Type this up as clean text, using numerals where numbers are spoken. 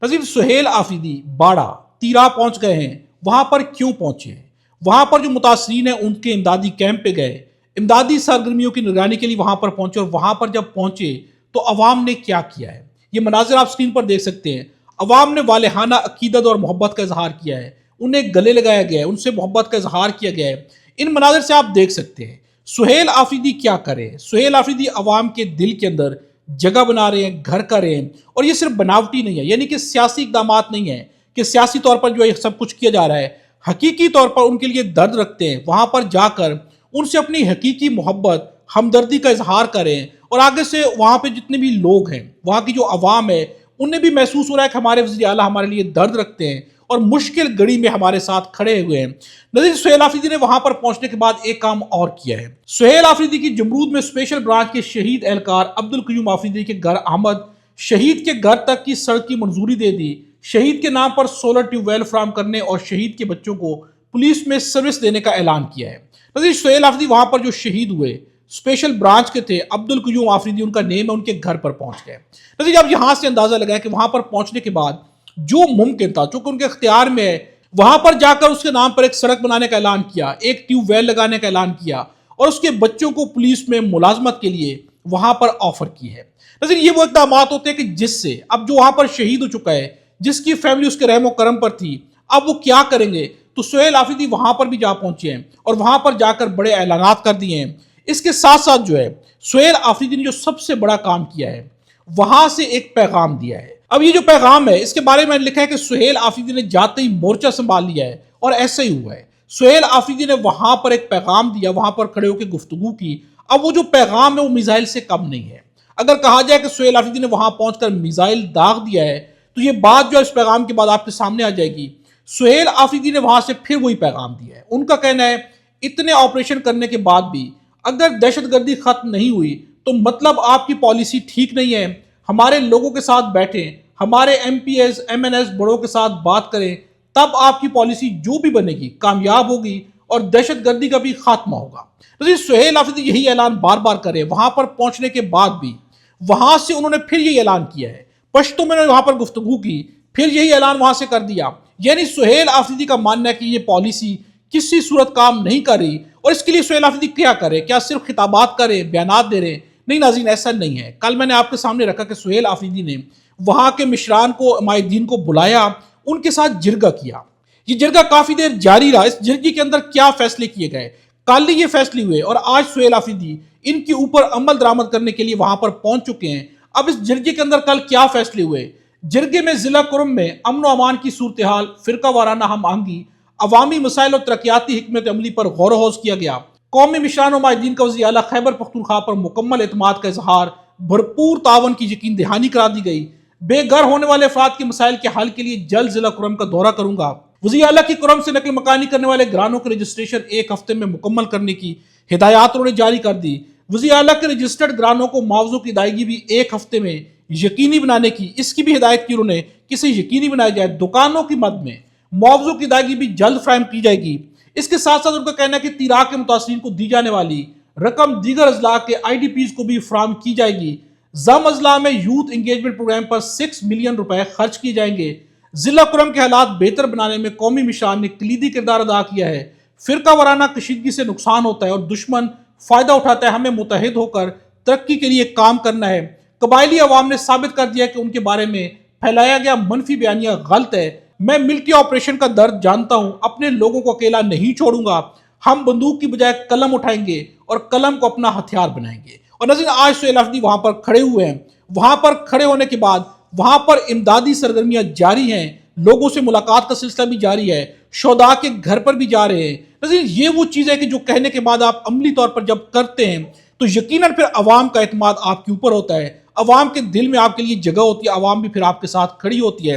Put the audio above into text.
नज़ीर सुहेल आफरीदी बाड़ा तीरा पहुंच गए हैं। वहां पर क्यों पहुंचे हैं? वहां पर जो मुतासरीन हैं उनके इमदादी कैंप पे गए, इमदादी सरगर्मियों की निगरानी के लिए वहां पर पहुंचे, और वहां पर जब पहुंचे तो अवाम ने क्या किया है ये मनाजिर आप स्क्रीन पर देख सकते हैं। अवाम ने वालेहाना अकीदत और मोहब्बत का इजहार किया है, उन्हें गले लगाया गया है, उनसे मोहब्बत का इजहार किया गया है। इन मनाजिर से आप देख सकते हैं सुहेल आफरीदी क्या करे। सुहेल आफरीदी अवाम के दिल के अंदर जगह बना रहे हैं, घर कर रहे हैं, और ये सिर्फ बनावटी नहीं है, यानी कि सियासी इकदामात नहीं है कि सियासी तौर पर जो है सब कुछ किया जा रहा है। हकीकी तौर पर उनके लिए दर्द रखते हैं, वहां पर जाकर उनसे अपनी हकीकी मोहब्बत हमदर्दी का इजहार करें, और आगे से वहां पे जितने भी लोग हैं, वहां की जो अवाम है, उन्हें भी महसूस हो रहा है कि हमारे वज़ीर आला हमारे लिए दर्द रखते हैं और मुश्किल घड़ी में हमारे साथ खड़े हुए हैं। नज़ीर सुहेल आफरीदी ने वहां पर पहुंचने के बाद एक काम और किया है। सुहेल आफरीदी की जमरूद में स्पेशल ब्रांच के शहीद एहलकार अब्दुल क़य्यूम आफरीदी के घर आमद, शहीद के घर तक की सड़क की मंजूरी दे दी, शहीद के नाम पर सोलर ट्यूबवेल फराहम करने और शहीद के बच्चों को पुलिस में सर्विस देने का ऐलान किया है। नज़ीर सुहेल आफरीदी वहां पर जो शहीद हुए स्पेशल ब्रांच के थे, अब्दुल क़य्यूम आफरीदी उनका नेम है, उनके घर पर पहुंच गए। नज़ीर अब यहां से अंदाजा लगाया कि वहां पर पहुंचने के बाद जो मुमकिन था, चूंकि उनके इख्तियार में है, वहां पर जाकर उसके नाम पर एक सड़क बनाने का ऐलान किया, एक ट्यूबवेल लगाने का ऐलान किया, और उसके बच्चों को पुलिस में मुलाजमत के लिए वहां पर ऑफर की है। नज़ीर ये वो इक़दाम होते हैं कि जिससे अब जो वहां पर शहीद हो चुका है, जिसकी फैमिली उसके रहमो करम पर थी, अब वो क्या करेंगे, तो सुहेल आफरीदी वहां पर भी जा पहुंचे हैं और वहां पर जाकर बड़े ऐलानात कर दिए हैं। इसके साथ साथ जो है सुहेल आफरीदी ने जो सबसे बड़ा काम किया है, वहां से एक पैगाम दिया है। अब ये जो पैगाम है, इसके बारे में लिखा है कि सुहेल आफरीदी ने जाते ही मोर्चा संभाल लिया है, और ऐसा ही हुआ है। सुहेल आफरीदी ने वहां पर एक पैगाम दिया, वहां पर खड़े होकर गुफ्तगू की। अब वो जो पैगाम है वो मिसाइल से कम नहीं है। अगर कहा जाए कि सुहेल आफरीदी ने वहां पहुंचकर मिसाइल दाग दिया है, तो ये बात जो है इस पैगाम के बाद आपके सामने आ जाएगी। सुहेल आफरीदी ने वहां से फिर वही पैगाम दिया है। उनका कहना है इतने ऑपरेशन करने के बाद भी अगर दहशतगर्दी खत्म नहीं हुई तो मतलब आपकी पॉलिसी ठीक नहीं है। हमारे लोगों के साथ बैठें, हमारे MPs MNs बड़ों के साथ बात करें, तब आपकी पॉलिसी जो भी बनेगी कामयाब होगी और दहशतगर्दी का भी खात्मा होगा। तो सुहेल आफरीदी यही ऐलान बार बार करे। वहां पर पहुंचने के बाद भी वहां से उन्होंने फिर यही ऐलान किया है, पश्तो में वहां पर गुफ्तगू की, फिर यही ऐलान वहां से कर दिया। यानी सुहेल आफरीदी का मानना है कि ये पॉलिसी किसी सूरत काम नहीं कर रही, और इसके लिए सुहेल आफरीदी क्या करे? क्या सिर्फ खिताबात करे, बयानात दे रहे? नहीं नाज़रीन, ऐसा नहीं है। कल मैंने आपके सामने रखा कि सुहेल आफरीदी ने वहां के मिशरान को, माहिदीन को बुलाया, उनके साथ जिरगा किया। ये जिरगा काफी देर जारी रहा। इस जिरगे के अंदर क्या फैसले किए गए, कल ही ये फैसले हुए, और आज सुहेल आफरीदी इनके ऊपर अमल दरामद करने के लिए वहां पर पहुंच चुके हैं। अब इस जिरगे के अंदर कल क्या फैसले हुए? जिरगे में जिला कुरम में अमन अमान की सूरत हाल, फिरका वाराना हम आहंगी, अवामी मसाइल और तरक्याती हिकमत अमली पर गौर वहौस किया गया। कौमी मिशरान और माहिदीन का वज़ीर आला खैबर पख्तूनख्वा पर मुकम्मल एतमाद का इजहार, भरपूर तावन की यकीन दहानी करा दी गई। बेघर होने वाले अफराद के मसाइल के हल के लिए जल्द जिला कुरम का दौरा करूंगा। वज़ीर आला की कुरम से नकल मकानी करने वाले घरानों के रजिस्ट्रेशन एक हफ्ते में मुकम्मल करने की हिदायत उन्होंने जारी कर दी। वज़ीर आला के रजिस्टर्ड घरानों को मुआवजों की अदायगी भी एक हफ्ते में यकीनी बनाने की, इसकी भी हिदायत की उन्होंने कि इसे यकीनी बनाया जाए। दुकानों की मद में मुआवजों की अदायगी भी जल्द फ्राहम की जाएगी। इसके साथ साथ उनका कहना है कि तीराक के मुतासरीन को दी जाने वाली रकम दीगर अजला के IDPs को भी फ्राहम की जाएगी। जम अजला में यूथ इंगेजमेंट प्रोग्राम पर 6 मिलियन रुपए खर्च किए जाएंगे। जिला कुरम के हालात बेहतर बनाने में कौमी मिशान ने कलीदी किरदार अदा किया है। फिरका वाराना कशीदगी से नुकसान होता है और दुश्मन फायदा उठाता है। हमें मुतहद होकर तरक्की के लिए काम करना है। कबायली अवाम ने साबित कर दिया कि उनके बारे में फैलाया गया मनफी बयानिया गलत है। मैं मिलिट्री ऑपरेशन का दर्द जानता हूं, अपने लोगों को अकेला नहीं छोड़ूंगा। हम बंदूक की बजाय कलम उठाएंगे और कलम को अपना हथियार बनाएंगे। और नज़ीर आज सुहेल आफरीदी वहां पर खड़े हुए हैं। वहां पर खड़े होने के बाद वहां पर इमदादी सरगर्मियां जारी हैं, लोगों से मुलाकात का सिलसिला भी जारी है, शोदा के घर पर भी जा रहे हैं। नज़ीर ये वो चीज़ है कि जो कहने के बाद आप अमली तौर पर जब करते हैं तो यकीनन फिर अवाम का एतमाद आपके ऊपर होता है, अवाम के दिल में आपके लिए जगह होती है, अवाम भी फिर आपके साथ खड़ी होती है।